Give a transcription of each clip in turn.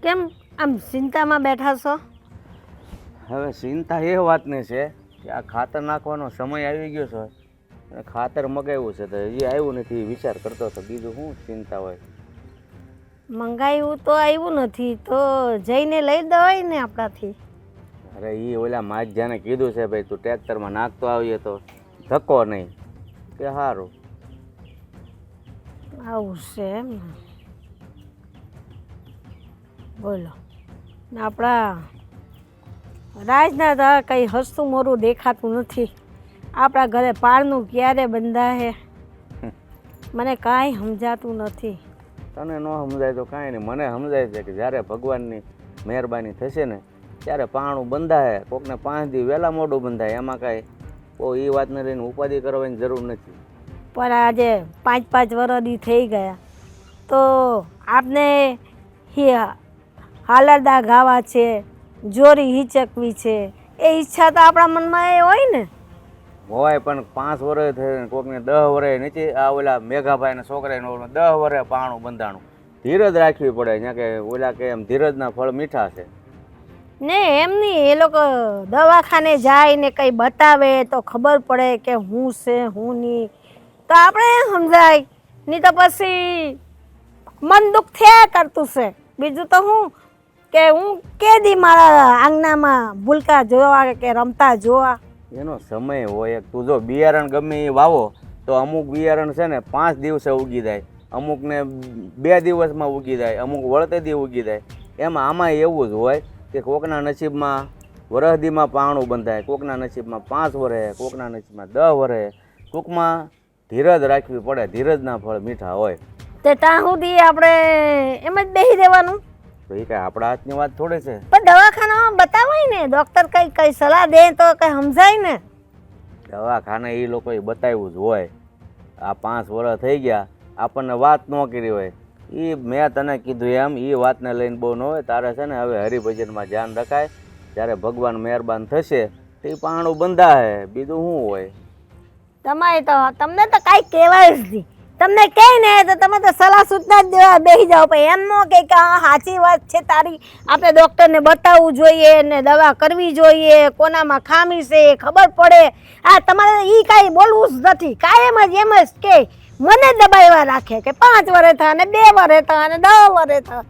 કેમ આમ ચિંતામાં બેઠા છો? હવે ચિંતા એ વાતની છે કે આ ખાતર નાખવાનો સમય આવી ગયો છે અને ખાતર મગાવ્યું છે તો હજી આવ્યું નથી. વિચાર કરતો હતો, બીજું શું ચિંતા હોય. મંગાવ્યું તો આવ્યું નથી તો જઈને લઈ દેવાય ને આપણાથી. અરે એ ઓલા માજ્યાને કીધું છે ભાઈ તું ટ્રેક્ટરમાં નાખતો આવીએ તો ધક્કો નહીં કે સારું. આવું છે એમ ને? બોલો આપણા રાજના તો કંઈ હસતું મોરું દેખાતું નથી. આપણા ઘરે પાળનું ક્યારે બંધાશે મને કાંઈ સમજાતું નથી. તને ન સમજાય તો કાંઈ નહીં, મને સમજાય છે કે જ્યારે ભગવાનની મહેરબાની થશે ને ત્યારે પાણું બંધાય. કોકને 5 દી વહેલા મોડું બંધાય, એમાં કાંઈ બહુ એ વાતને લઈને ઉપાધિ કરવાની જરૂર નથી. પણ આજે 5-5 વર્ષથી થઈ ગયા તો આપને હાલરદા ગાવા છે, જોરી હિચકવી છે, એ ઈચ્છા તો આપણા મનમાં એ હોય ને. હોય પણ 5 વર્ષ થઈને કોકને 10 વર્ષ નીચે આ ઓલા મેઘાભાઈના છોકરાને 10 વર્ષે પાણું બંધાણું. ધીરજ રાખવી પડે. ત્યાં કે ઓલા કે એમ ધીરજના ફળ મીઠા છે ને. એમ નહીં, એ લોકો દવાખાને જાય ને કંઈ બતાવે તો ખબર પડે કે હું છે હું નહીં, તો આપણે સમજાય. નહીં તો પછી મન દુઃખ થયા કરતું છે. બીજું તો હું કે હું કેદી મારા આંગણામાં ભૂલકા જોવા કે રમતા જોવા. એનો સમય હોય. તું જો બિયારણ ગમે એ વાવો તો અમુક બિયારણ છે ને 5 દિવસે ઉગી જાય, અમુકને 2 દિવસમાં ઉગી જાય, અમુક વળતેથી ઉગી જાય. એમાં આમાં એવું જ હોય કે કોકના નસીબમાં વરહદીમાં પાણું બંધાય, કોકના નસીબમાં 5 વર્ષે, કોકના નસીબમાં 10 વર્ષે. ટૂંકમાં ધીરજ રાખવી પડે. ધીરજના ફળ મીઠા હોય. તે ત્યાં સુધી આપણે એમ જ બેસી રહેવાનું? તો એ કાંઈ આપણા હાથની વાત થોડી છે. પણ દવાખાનામાં બતાવાય ને, ડૉક્ટર કઈ સલાહ દે તો કઈ સમજાય ને. દવાખાને એ લોકોએ બતાવ્યું જ હોય. આ 5 વર્ષ થઈ ગયા આપણને વાત ન કરી હોય. એ મેં તને કીધું એમ એ વાતને લઈને બહુ ન હોય. તારે છે ને હવે હરિભજનમાં ધ્યાન રખાય. જ્યારે ભગવાન મહેરબાન થશે તો એ પાણું બંધાય, બીજું શું હોય. તમારે તો તમને તો કાંઈ કહેવાય જ નહીં. તમને કહે ને તો તમે તો સલાહ સૂચના જ દેવા બેસી જાઓ. પણ એમ ન કે હા સાચી વાત છે તારી, આપણે ડૉક્ટરને બતાવવું જોઈએ ને દવા કરવી જોઈએ, કોનામાં ખામી છે એ ખબર પડે. આ તમારે એ કાંઈ બોલવું જ નથી. કાયમ જ એમ જ કે મને દબાવ્યા રાખે કે 5 વર્ષ થયા ને 2 વર્ષ થયા ને 10 વર્ષ થયા.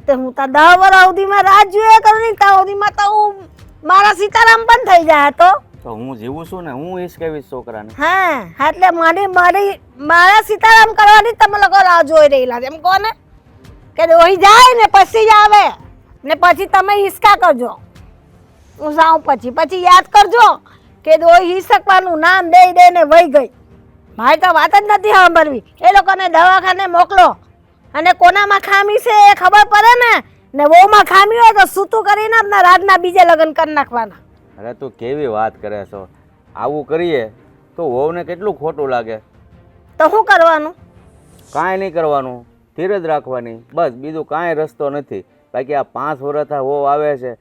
તો હું તો 10 વર્ષ સુધીમાં રાહ જોયા કરું ને, ત્યાં સુધીમાં તો હું મારા સીતારામ પણ થઈ જાય. તો હું જીવું છું ને, હું હિસકાવીશ છોકરાને. હા એટલે મારા સીતારામ કરવાની તમે લોકો રાહ જોઈ રહેલા એમ કહો ને, કે ઓહી જાય ને પછી જ આવે ને પછી તમે હિસકા કરજો. હું જાઉં પછી યાદ કરજો કે ઓહી હિસકવાનું નામ દઈ દઈને વહી ગઈ. મારી તો વાત જ નથી સાંભળવી. એ લોકોને દવાખાને મોકલો અને કોનામાં ખામી છે એ ખબર પડે ને વહુમાં ખામી હોય તો સૂતું કરીને આપણા રાતના બીજે લગ્ન કરી નાખવાના. અરે તું કેવી વાત કરે છો. આવું કરીએ તો વહુને કેટલું ખોટું લાગે. તો શું કરવાનું? કાંઈ નહીં કરવાનું, ધીરજ રાખવાની, બસ. બીજું કાંઈ રસ્તો નથી. બાકી આ 5 વર્ષથી વહુ આવે છે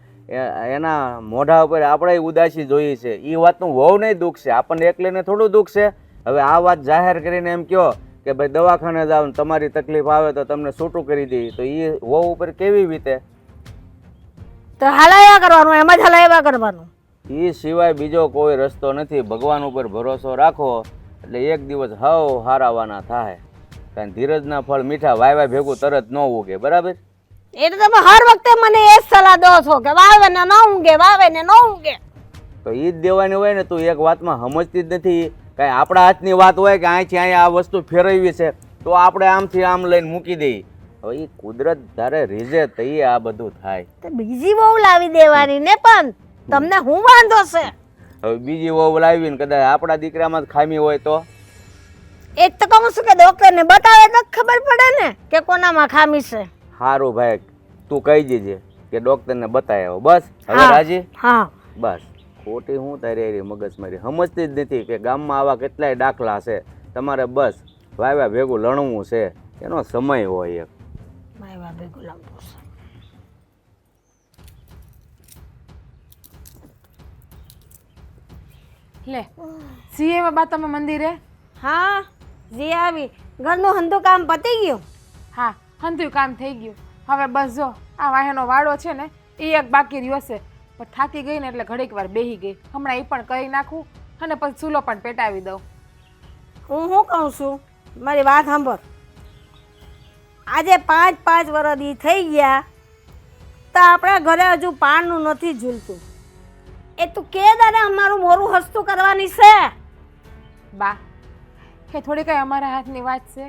એના મોઢા ઉપર આપણે ઉદાસી જોઈએ છે. એ વાતનું વહુને દુઃખ છે, આપણને એકલીને થોડું દુઃખ છે. હવે આ વાત જાહેર કરીને એમ કહો કે ભાઈ દવાખાને જાઓ ને તમારી તકલીફ આવે તો તમને છૂટું કરી દઈએ, તો એ વહુ ઉપર કેવી વીતે? તો હલાવ્યા કરવાનું, એમ જ હલાવ્યા કરવાનું. એ સિવાય બીજો કોઈ રસ્તો નથી. ભગવાન ઉપર ભરોસો રાખો એટલે એક દિવસ હવ હારાવાના થાય. કારણ ધીરજના ફળ મીઠા. વાયવા ભેગું તરત ન ઉગે, બરાબર? એટલે તમે હર વખતે મને એ જ સલાહ દો છો કે વાવે ને ન ઊંઘે, વાવે ને ન ઊંઘે. તો એ જ દેવાની હોય ને. તું એક વાતમાં સમજતી જ નથી. કાંઈ આપણા હાથની વાત હોય કે અહીંથી અહીંયા આ વસ્તુ ફેરવવી છે તો આપણે આમથી આમ લઈને મૂકી દઈએ. હવે એ કુદરત ધારે રીઝે તો આ બધું થાય. તો બીજી વહુ લાવી દેવાની ને. પણ તમને હું વાંધો છે? હવે બીજી વહુ લાવીને કદાચ આપણા દીકરામાં જ ખામી હોય તો? એ જ તો કહું છું કે ડોક્ટરને બતાવે તો ખબર પડે ને કે કોનામાં ખામી છે. સારું ભાઈ, તું કહી દેજે કે ડોક્ટરને બતાવ્યો. બસ હવે રાજી? હા બસ. ખોટી હું તારી મગજમારી સમજતી જ નથી કે ગામમાં આવા કેટલાય દાખલા છે. તમારે બસ વાવ્યા ભેગું લણવું છે. એનો સમય હોય એક. વાવ્યા ભેગું લણવું છે. લે સીએમાં બા તમે મંદિરે? હા જી આવી. ઘરનું હંધું કામ પતી ગયું? હા હંધું કામ થઈ ગયું. હવે બસ જો આ વાહેનો વાળો છે ને એ એક બાકી રહ્યો છે, પણ થાકી ગઈ ને એટલે ઘડીક વાર બેહી ગઈ. હમણાં એ પણ કરી નાખું અને પછી ચૂલો પણ પેટાવી દઉં. હું શું કહું છું, મારી વાત સાંભળ. આજે 5 વર્ષ ઈ થઈ ગયા તો આપણા ઘરે હજુ પાનનું નથી ઝૂલતું. એ તું કે દાદા અમારું મોરું હસતું કરવાની છે? બા એ થોડી કઈ અમારા હાથની વાત છે,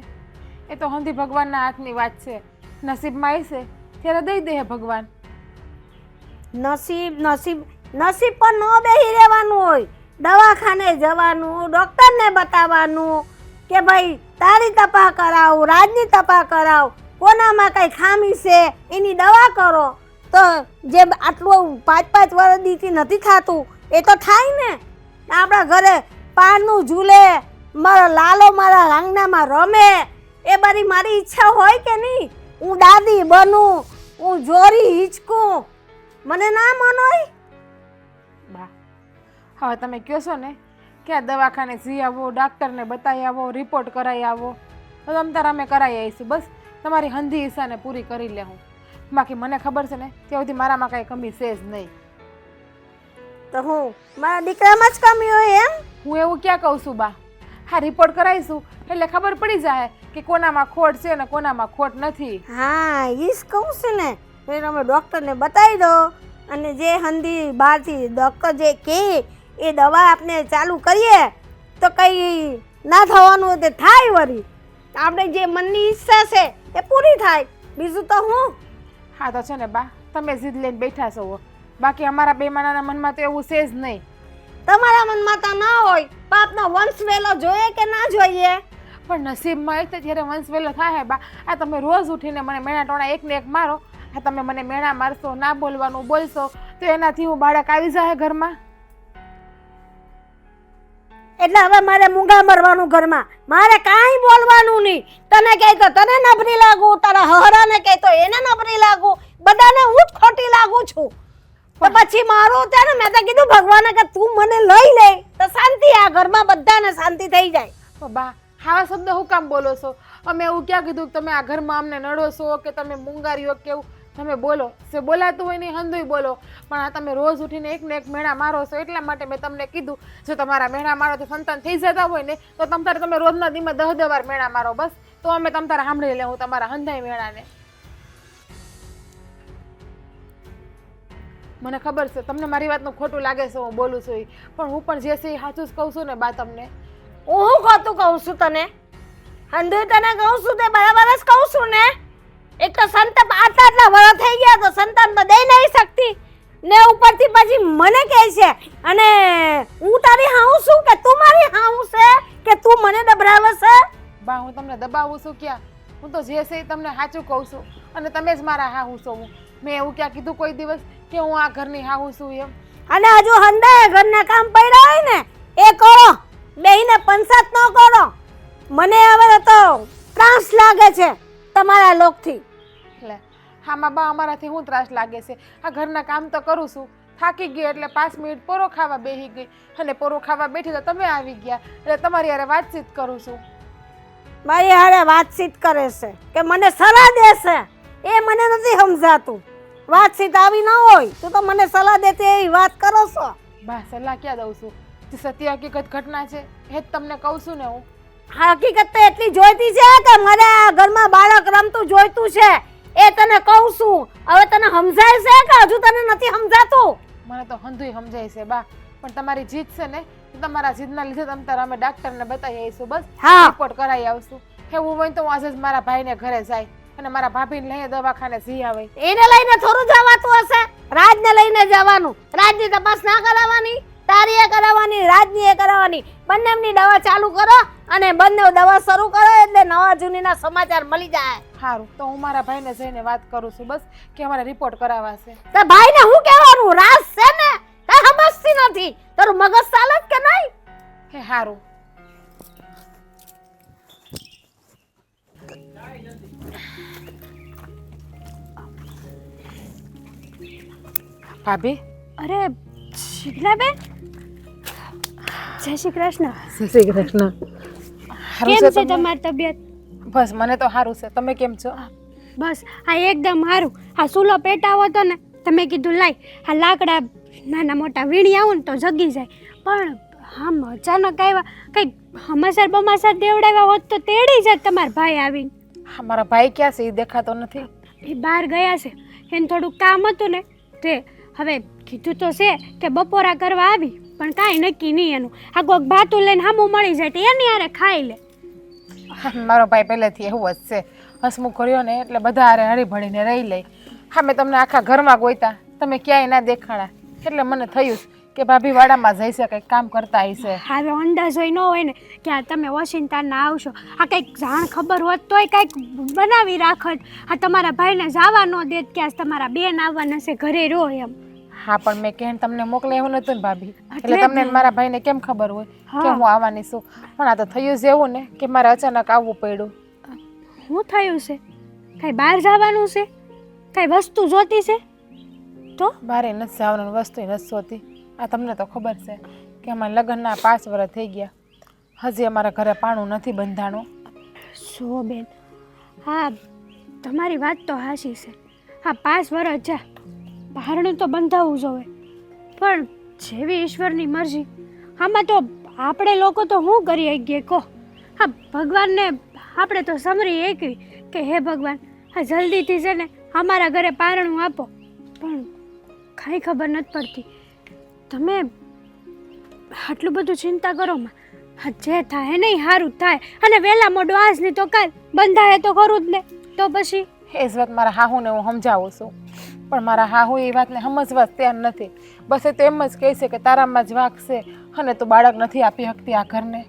એ તો હંધી ભગવાનના હાથની વાત છે. નસીબમાં આવશે ત્યારે દઈ દે ભગવાન. નસીબ નસીબ નસીબ પર ન બેસી રહેવાનું હોય, દવાખાને જવાનું, ડૉક્ટરને બતાવવાનું કે ભાઈ તારી તપાસ કરાવ, રાજની તપાસ કરાવ, કોનામાં કઈ ખામી છે એની દવા કરો. તો જે આટલું 5 વર્ષથી નથી થતું એ તો થાય ને. આપણા ઘરે પાનનું ઝૂલે, મારો લાલો મારા આંગણામાં રમે, એ બધી મારી ઈચ્છા હોય કે નહીં? હું દાદી બનું, હું જોરી હિંચકું, મને ના મન હોય? બા હવે તમે કહો છો ને કે આ દવાખાને જઈ આવો, ડાક્ટરને બતાવી આવો, રિપોર્ટ કરાવી આવો, તો તમ તાર અમે કરાવી આવીશું. બસ તમારી હંધી ઈચ્છાને પૂરી કરી લેવું. બાકી મને ખબર છે ને ત્યાં સુધી મારામાં કાંઈ કમી છે જ નહીં. તો હું મારા દીકરામાં જ કમી હોય એમ? હું એવું ક્યાં કહું છું બા? હા રિપોર્ટ કરાવીશું એટલે ખબર પડી જાય કે કોનામાં ખોટ છે ને કોનામાં ખોટ નથી. હા ઈ જ કહું છું ને. એટલે અમે ડૉક્ટરને બતાવી દો અને જે હંધી બહારથી ડૉક્ટર જે કહે એ દવા આપણે ચાલુ કરીએ તો કંઈ ના થવાનું હોય તે થાય. વળી આપણે જે મનની ઈચ્છા છે એ પૂરી થાય, બીજું તો હું. હા તો છે ને બા તમે જીદ લઈને બેઠા છો, બાકી અમારા બે માણાના મનમાં તો એવું છે જ નહીં. તમારા મનમાં તો ના હોય, બાપનો વંશ વેલો જોઈએ કે ના જોઈએ? પણ નસીબમાં એ ત્યારે વંશ વેલો થાય બા. આ તમે રોજ ઉઠીને મને મેણા ટોણા એક ને એક મારો. આ તમે મને મેણા મારશો, ના બોલવાનું બોલશો તો એનાથી હું બાળક આવી જાય ઘરમાં. એટલે હવે મારે મૂંગા મરવાનું ઘરમાં, મારે કાંઈ બોલવાનું નહીં. તને કહે તો તને નબળી લાગુ, તારા હહરાને કહે તો એને નબળી લાગુ, બધાને હું જ ખોટી લાગુ છું. તો પછી મારું છે ને, મેં તો કીધું ભગવાને કે તું મને લઈ લે તો શાંતિ, આ ઘરમાં બધાને શાંતિ થઈ જાય. બા આવા શબ્દ હું કામ બોલો છો? અમે એવું ક્યાં કીધું કે તમે આ ઘરમાં અમને નડો છો કે તમે મૂંગારીઓ કેવું? તમે બોલો જે બોલાતું હોય ને હંધુય બોલો, પણ આ તમે રોજ ઉઠીને એક ને એક મેણા મારો છો એટલા માટે મેં તમને કીધું જો તમારા મેણા મારો તો સંતાન થઈ જતા હોય ને તો તમે રોજના દીમાં 10 વાર મેણા મારો, બસ તો અમે તમારા સાંભળી લેવું તમારા હંધાઈ મેણાને. મને ખબર છે તમને મારી વાતનું ખોટું લાગે છે હું બોલું છું, પણ હું પણ જે છે એ સાચું જ કહું છું ને બા તમને. હું ખોટું કહું છું તને? હંધુય તને કહું છું તે બરાબર જ કહું છું ને? એક તો સંતાન આટલા વર્ષ થઈ ગયા તો સંતાન તો દઈ નહીં શકતી ને ઉપરથી પછી મને કહે છે અને હું તારી હાઉ છું કે તું મારી હાઉ છે કે તું મને દબરાવે છે? બા હું તમને દબાવું છું ક્યાં? હું તો જે છે એ તમને સાચું કહું છું અને તમે જ મારા હાહુ છો. મેં એવું ક્યાં કીધું કોઈ દિવસ કે હું આ ઘરની હાહુ છું એમ? અને હજુ હંદાય ઘરના કામ પડ્યા હોય ને એ કરો, બેહીને પંચાયત ન કરો. મને હવે તો ત્રાસ લાગે છે તમારા લોકથી. એટલે હામાં બા અમારાથી શું ત્રાસ લાગે છે? આ ઘરના કામ તો કરું છું, થાકી ગઈ એટલે 5 મિનિટ પોરો ખાવા બેસી ગઈ અને પોરો ખાવા બેઠી તો તમે આવી ગયા એટલે તમારી હારે વાતચીત કરું છું. મારી હારે વાતચીત કરે છે કે મને સલાહ દેશે એ મને નથી સમજાતું. વાતચીત આવી ન હોય તું તો મને સલાહ દેતી એવી વાત કરો છો. બા સલાહ ક્યાં દઉં છું? જે સત્ય હકીકત ઘટના છે એ જ તમને કહું છું ને હું. હકીકત તો એટલી જોઈતી છે કે મારે આ ઘરમાં બાળક રમતું જોઈતું છે એ તને કહું છું. હવે તને સમજાય છે કે હજુ તને નથી સમજાતું? મને તો હંધુય સમજાય છે બા, પણ તમારી જીદ છે ને તમારા જીદના લીધે તમે તારા અમે ડાક્ટરને બતાવી આવીશું. બસ રિપોર્ટ કરાવી આવશું. એવું હોય તો હું આજે જ મારા ભાઈને ઘરે જાય અને મારા ભાભીને લઈને દવાખાને જઈ આવે. એને લઈને થોડું જવાતું હશે? રાજને લઈને જવાનું. રાજની તપાસ ના કરાવવાની, તારી એ કરાવવાની, રાજની એ કરાવવાની. બંનેની દવા ચાલુ કરો અને બંને દવા શરૂ કરો એટલે નવા જૂનીના સમાચાર મળી જાય. સારું તો હું મારા ભાઈને જઈને વાત કરું છું બસ કે અમારે રિપોર્ટ કરાવવા છે. તો ભાઈને હું કહેવાનું? રાસ છે ને કઈ સમજતી નથી. તારું મગજ ચાલે કે નહીં? હે સારું. ભાભી. અરે શીખલાબેન, જય શ્રી કૃષ્ણ. જય શ્રી કૃષ્ણ. કેમ છે તમારી તબિયત? બસ મને તો સારું છે. તમે કેમ છો? બસ આ એકદમ સારું. આ સૂલો પેટાવો તો ને તમે કીધું લાય આ લાકડા નાના મોટા વીણી આવું ને તો જગી જાય. પણ આમ અચાનક આવ્યા કંઈક હમાસર બમાસર દેવડાવ્યા હોત તો તેડી જાત તમારા ભાઈ આવીને. હા, મારા ભાઈ ક્યાં છે એ દેખાતો નથી. એ બહાર ગયા છે, એને થોડુંક કામ હતું ને તે હવે કીધું તો છે કે બપોરા કરવા આવી, પણ કાંઈ નક્કી નહીં એનું. આ કોઈક ભાતું લઈને સામું મળી જાય તો એની હારે ખાઈ લે. મારો ભાઈ પહેલેથી એવું જ છે, હસમુખ કર્યો ને એટલે બધા હારે હળીભળીને રહી લે. હા, મેં તમને આખા ઘરમાં ગોઈતા, તમે ક્યાંય ના દેખાડા, એટલે મને થયું કે ભાભી વાડામાં જઈશે, કંઈક કામ કરતા હશે. હવે અંદાજ હોય ન હોય ને કે આ તમે વોશિંગ્ટનના આવશો, આ કંઈક જાણ ખબર હોત તોય કંઈક બનાવી રાખત. આ તમારા ભાઈને જવા ન દેત કે આજ તમારા બેન આવવાના છે ઘરે રહો એમ. હા, પણ મેં કેમ તમને મોકલે એવું નતું ને ભાભી, એટલે એટલે તમને ને મારા ભાઈને કેમ ખબર હોય કે હું આવવાની છું? પણ આ તો થયું જ એવું ને કે મારે અચાનક આવવું પડ્યું. શું થયું છે? કાંઈ બહાર જવાનું છે? કાંઈ વસ્તુ જોતી છે? તો બારે નથી જવાનું, વસ્તુ નથી જોતી. આ તમને તો ખબર છે કે અમારા લગ્નના 5 વર્ષ થઈ ગયા, હજી અમારા ઘરે પાણું નથી બંધાણું. સો બેન, હા તમારી વાત તો હાચી છે. હા 5 વર્ષ જા બહારનું તો બંધાવવું જોવે, પણ જેવી ઈશ્વરની મરજી. આમાં તો આપણે લોકો તો શું કરી શકીએ કહો? હા ભગવાનને આપણે તો સમરી એકવી કે હે ભગવાન હા જલ્દીથી છે ને અમારા ઘરે પારણું આપો, પણ કાંઈ ખબર નથી પડતી. તમે આટલું બધું ચિંતા કરો માં, હા જે થાય નહીં સારું થાય, અને વહેલા મોડું આજ નહીં તો કાલ બંધાય તો ખરું જ ને. તો પછી એ જ વાત મારા હાહુને હું સમજાવું છું, પણ મારા હાહુ એ વાતને સમજવા જ તૈયાર નથી. બસ એ તો એમ જ કહે છે કે તારામાં જ વાંક છે અને તું બાળક નથી આપી શકતી આ ઘરને.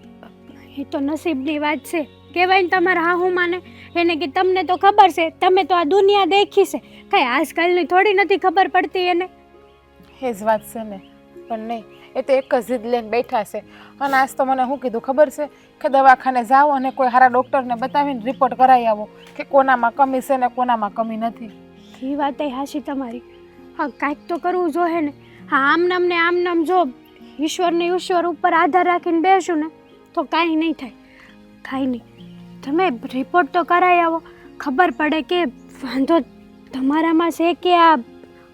એ તો નસીબની વાત છે કહેવાય ને તમારા હાહુ માને એને કે તમને તો ખબર છે, તમે તો આ દુનિયા દેખી છે, કાંઈ આજકાલની થોડી નથી ખબર પડતી એને. એ જ વાત છે ને, પણ નહીં, એ તો એક જ જીદ લઈને બેઠા છે. અને આજ તો મને શું કીધું ખબર છે કે દવાખાને જાઓ અને કોઈ સારા ડૉક્ટરને બતાવીને રિપોર્ટ કરાવી આવો કે કોનામાં કમી છે ને કોનામાં કમી નથી. એ વાત હાચી તમારી. હા કાંઈક તો કરવું જોઈએ ને. હા આમ નામ જો ઈશ્વર ઉપર આધાર રાખીને બેસું ને તો કાંઈ નહીં થાય, કાંઈ નહીં. તમે રિપોર્ટ તો કરાવી આવો, ખબર પડે કે વાંધો તમારામાં છે કે આ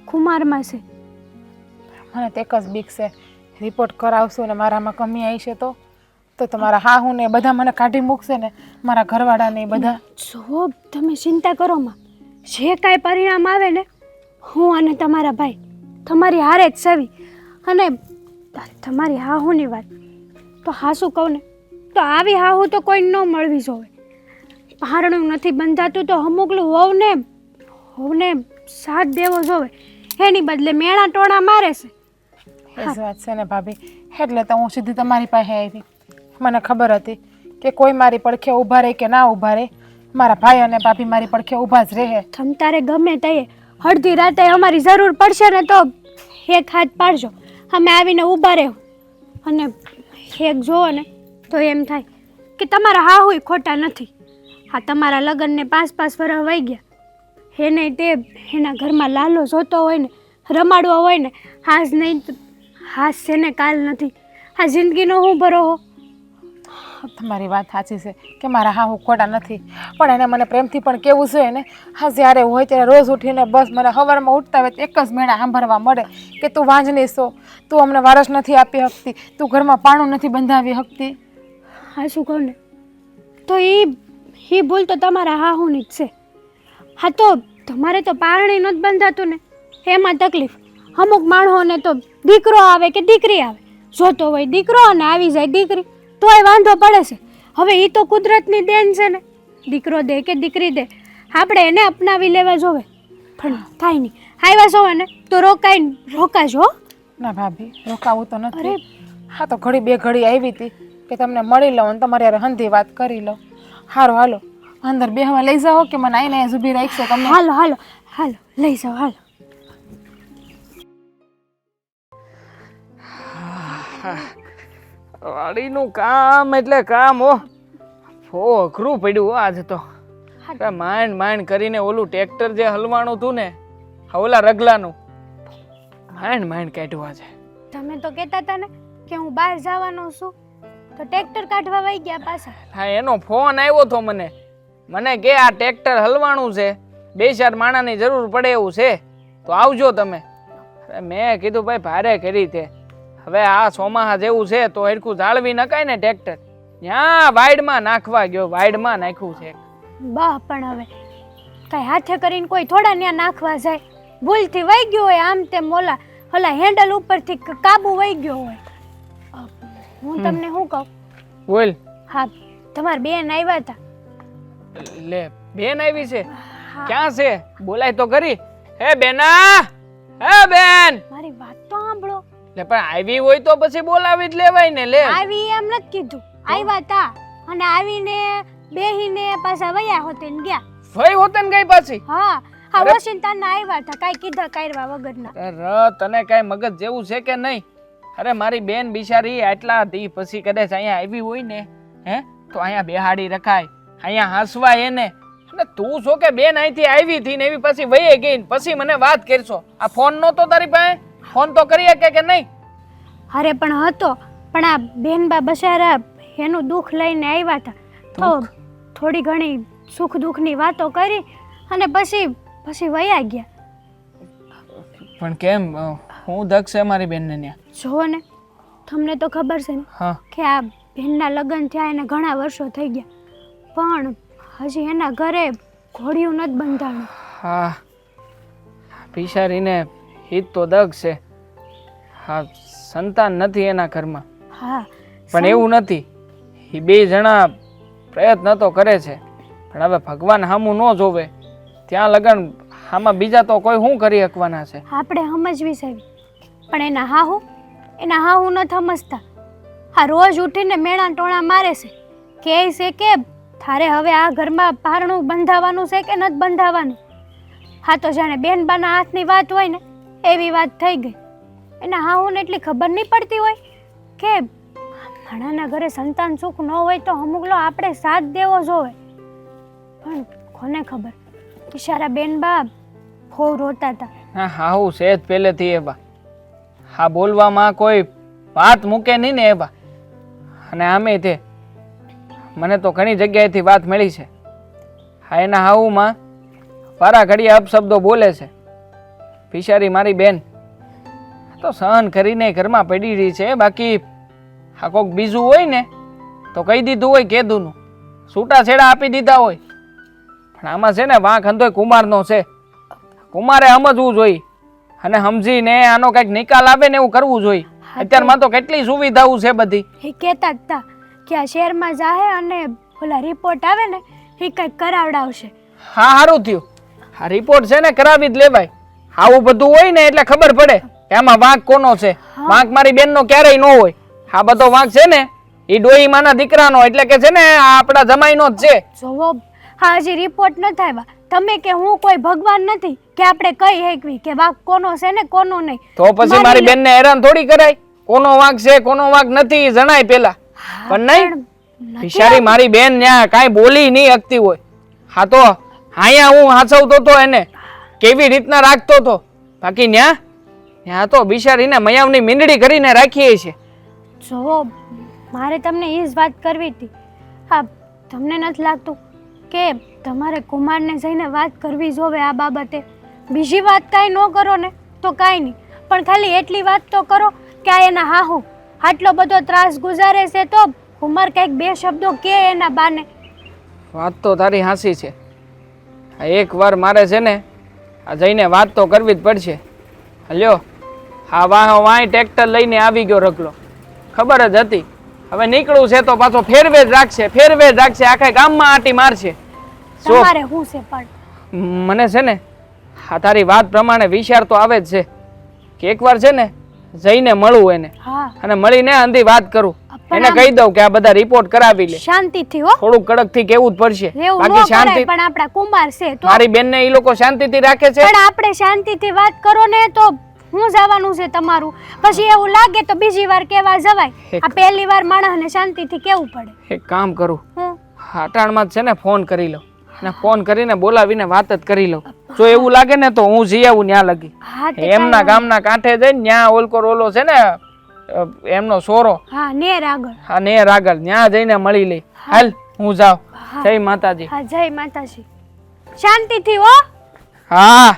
કુમારમાં છે. મને તો એક જ બીક છે, રિપોર્ટ કરાવશું ને મારામાં કમી આવી છે તો તમારા હાહુ ને બધા મને કાઢી મૂકશે ને, મારા ઘરવાળાને બધા. જો તમે ચિંતા કરો માં, જે કાંઈ પરિણામ આવે ને હું અને તમારા ભાઈ તમારી હારે જ સવી. અને તમારી હાહુની વાત તો હાસું કહું ને તો આવી હાહુ તો કોઈ ન મળવી જોવે. પારણું નથી બંધાતું તો અમુકલું હોવને સાથ દેવો જોવે, એની બદલે મેણા ટોણા મારે છે. એ જ વાત છે ને ભાભી, એટલે તો હું સીધી તમારી પાસે આવી. મને ખબર હતી કે કોઈ મારી પડખે ઊભા રહે કે ના ઊભા રહે, મારા ભાઈ અને ભાભી મારી પડખે ઊભા જ રહે. તમ તારે ગમે તે અડધી રાતે અમારી જરૂર પડશે ને તો એક હાથ પાડજો, અમે આવીને ઊભા રહેવું. અને એક જોવો ને તો એમ થાય કે તમારા હાહુય ખોટા નથી. હા તમારા લગ્નને 5 વર્ષ વહી ગયા, એને તે એના ઘરમાં લાલો જોતો હોય ને રમાડવો હોય ને, હાજ નહીં હાજ છે ને કાલ નથી. આ જિંદગીનો હું ભરોહો. તમારી વાત સાચી છે કે મારા હાહુ ખોટા નથી, પણ એને મને પ્રેમથી પણ કેવું જોઈએ ને. હા જ્યારે હોય ત્યારે રોજ ઉઠીને બસ મને સવારમાં ઉઠતા હોય એક જ મેળા સાંભળવા મળે કે તું વાંજણી છો, તું અમને વારસ નથી આપી શકતી, તું ઘરમાં પાણું નથી બંધાવી શકતી. હા શું કહું ને તો એ ભૂલ તો તમારા હાહુની જ છે. હા તો તમારે તો પારણી નથી બંધાતું ને એમાં તકલીફ. અમુક માણસોને તો દીકરો આવે કે દીકરી આવે, જોતો હોય દીકરો અને આવી જાય દીકરી તોય વાંધો પડે છે. હવે એ તો કુદરતની દેન છે ને, દીકરો દે કે દીકરી દે આપણે એને અપનાવી લેવા જોવે. પણ થાય નહીં, આવ્યા છો ને તો રોકાજો. ના ભાભી રોકાવું તો નથી. હા તો ઘડી બે ઘડી આવી હતી કે તમને મળી લઉં અને તમારી યાર હંધી વાત કરી લઉં. હારો હાલો અંદર બેહવા લઈ જાઓ કે મને આઈને ઊભી રાખશો તમે? હાલો લઈ જાઓ હાલો. વાડીનું કામ એટલે કામ અઘરું પડ્યું આજ તો. માંડ કરીને ઓલું ટ્રેક્ટર જે હલવાનું હતું ને ઓલા રગલાનું માંડ કાઢ્યું આજે. તમે તો કહેતા હતા ને કે હું બહાર જવાનો છું તો ટ્રેક્ટર કાઢવા વહી ગયા પાછા. હા એનો ફોન આવ્યો તો મને કે આ ટ્રેક્ટર હલવાનું છે 2-4 માણાની જરૂર પડે એવું છે તો આવજો તમે. અરે મેં કીધું ભાઈ ભારે કરી તે હવે આ ચોમાહા જેવું છે તો હરખું જાળવી નકાય ને ટ્રેક્ટર. ત્યાં વાઈડમાં નાખવા ગયો, વાઈડમાં નાખ્યું છે. બા પણ હવે કઈ હાથે કરીને કોઈ થોડા ત્યાં નાખવા જાય, ભૂલથી વહી ગયો હોય આમ તેમ ઓલા હેન્ડલ ઉપરથી કાબુ વહી ગયો હોય. હું તમને શું કહું, બોલ. હા તમારા બેન આવ્યા હતા. લે બેન આવી છે? ક્યાં છે? બોલાય તો ખરી. હે બેના, હે બેન, મારી વાત તો સાંભળો. લે પણ આવી હોય તો પછી બોલાવી જ લેવાય ને. લે આવી એમ નથી કીધું, આવ્યા હતા અને આવીને બેહીને પાછા વયા હોતે ને ગયા. ભાઈ હોતે ને ગઈ પાછી? હા હા, વોશિંગ્ટનના આવ્યા હતા, કાંઈ કીધા કાઢવા વગરના. અરે તને કાંઈ મગજ જેવું છે કે નહીં? અરે મારી બેન બિચારી આટલા દી પછી કદાચ અહીંયા આવી હોય ને તો અહીંયા બેહાડી રખાય, અહીંયા હસવાય એને. અને તું છો કે બેન અહીંથી આવી હતી ને એવી પછી વહી ગઈ ને પછી મને વાત કરશો. આ ફોન નહોતો તારી પાસે? ફોન તો કરી શકે કે નહીં? અરે પણ હતો, પણ આ બેનબા બસારા એનું દુઃખ લઈને આવ્યા હતા તો થોડી ઘણી સુખ દુઃખની વાતો કરી અને પછી વયા ગયા. પણ કેમ? હું દક્ષ છે મારી બેનને ત્યાં? જુઓ ને, તમને તો ખબર છે ને હા કે આ બેનના લગ્ન થયા એને ઘણા વર્ષો થઈ ગયા, પણ હજી એના ઘરે ઘોડિયું નથી બંધાણું. હા બિચારીને હિત તો દક્ષ છે. હા સંતાન નથી એના ઘરમાં. હા પણ એવું નથી, એ 2 જણા પ્રયત્ન તો કરે છે પણ હવે ભગવાન સામું ન જોવે ત્યાં લગન આમાં બીજા તો કોઈ શું કરી શકવાના છે? આપણે સમજવી છે પણ એના હાહુ નથી સમજતા. આ રોજ ઉઠીને મેણા ટોણા મારે છે, કહે છે કે તારે હવે આ ઘરમાં પારણું બંધાવાનું છે કે નથી બંધાવાનું. હા તો જાણે બેનબાના હાથની વાત હોય ને એવી વાત થઈ ગઈ. એના હાહુને એટલી ખબર નહીં પડતી હોય કે ઘણાના ઘરે સંતાન સુખ ન હોય તો અમુકલો આપણે સાથ દેવો જોવે. પણ કોને ખબર, બિચારા બેનબા બહુ રોતા હતા. હા હાઉ છે જ પહેલેથી એવા. હા બોલવામાં કોઈ વાત મૂકે નહીં ને એવા. અને આમે તે મને તો ઘણી જગ્યાએથી વાત મળી છે. હા એના હાઉમાં વારા ઘડીએ અપશબ્દો બોલે છે. બિચારી મારી બેન તો સહન કરીને ઘરમાં પડી રહી છે. બાકી આ કોઈક બીજું હોય ને તો કહી દીધું હોય કેદુનું, છૂટાછેડા આપી દીધા હોય. પણ આમાં છે ને વાંક અંધોય કુમારનો છે. કુમારે સમજવું જોઈએ અને સમજીને આનો કંઈક નિકાલ આવે ને એવું કરવું જોઈએ. અત્યારમાં તો કેટલી સુવિધાઓ છે બધી. એ કહેતા જ હતા કે આ શહેરમાં જાહે અને ઓલા રિપોર્ટ આવે ને એ કંઈક કરાવડાવશે. હા સારું થયું. આ રિપોર્ટ છે ને કરાવી જ લેવાય. આવું બધું હોય ને એટલે ખબર પડે કે આમાં વાંક કોનો છે. વાંક મારી બેનનો ક્યારેય ન હોય. આ બધો વાંક છે ને એ ડોહીમાના દીકરાનો, એટલે કે છે ને આ આપણા જમાઈનો જ છે. જોવો, હા હજી રિપોર્ટ નથી આવ્યા. તમે કે હું કોઈ ભગવાન નથી કે આપણે કહી શકવી કે વાંક કોનો છે ને કોનો નહીં. તો પછી મારી બેનને હેરાન થોડી કરાય. કોનો વાંક છે કોનો વાંક નથી જણાય પેલા. પણ નહીં, બિચારી મારી બેન ત્યાં કાંઈ બોલી નહીં શકતી હોય. હા તો અહીંયા હું હાચવતો તો એને કેવી રીતના રાખતો તો, બાકી ત્યાં તો બિચારીને મયાવની મીંડળી કરીને રાખીએ છે. જો મારે તમને એ જ વાત કરવી હતી. હા તમને નથી લાગતું કે તમારે કુમારને જઈને વાત કરવી જોવે આ બાબતે? બીજી વાત કાંઈ ન કરો ને તો કાંઈ નહીં, પણ ખાલી એટલી વાત તો કરો કે આ એના હાહુ આટલો બધો ત્રાસ ગુજારે છે તો કુમાર કંઈક 2 શબ્દો કે એના બાને. વાત તો તારી હાસી છે. એક વાર મારે છે ને આ જઈને વાત તો કરવી જ પડશે. હલ્યો હા વાંય ટ્રેક્ટર લઈને આવી ગયો રગલો, ખબર જ હતી હવે નીકળું છે તો પાછો ફેરવે જ રાખશે આખા ગામમાં આંટી મારશે. તમારે શું છે પણ મને છે ને આ તારી વાત પ્રમાણે વિચાર તો આવે જ છે કે એકવાર છે ને જઈને મળું એને હા અને મળીને અંધી વાત કરું. એને કહી દઉં કે આ બધા રિપોર્ટ કરાવી લે. શાંતિથી હો, થોડું કડક થી કેવું જ પડશે. એવું ન બાકી કરાય, શાંતિ પણ આપણા કુમાર છે તો મારી બેન ને એ લોકો શાંતિથી રાખે છે. પણ આપણે શાંતિથી વાત કરો ને તો હું જવાનું છે તમારું. પછી એવું લાગે તો બીજી વાર કેવા જવાય. આ પહેલી વાર માણસને શાંતિથી કેવું પડે. એક કામ કરું, હું અટાણમાં જ છે ને ફોન કરી લઉં અને ફોન કરીને બોલાવીને વાત જ કરી લઉં. જો એવું લાગે ને તો હું જઈ આવું ત્યાં લગી. હા તે એમના ગામના કાંઠે જઈને ત્યાં ઓલો છે ને એમનો સોરો, હા નેર આગળ. હા નેર આગળ, ત્યાં જઈને મળી લઈ. હાલ હું જાઉં. જય માતાજી. હા જય માતાજી. શાંતિથી હો. હા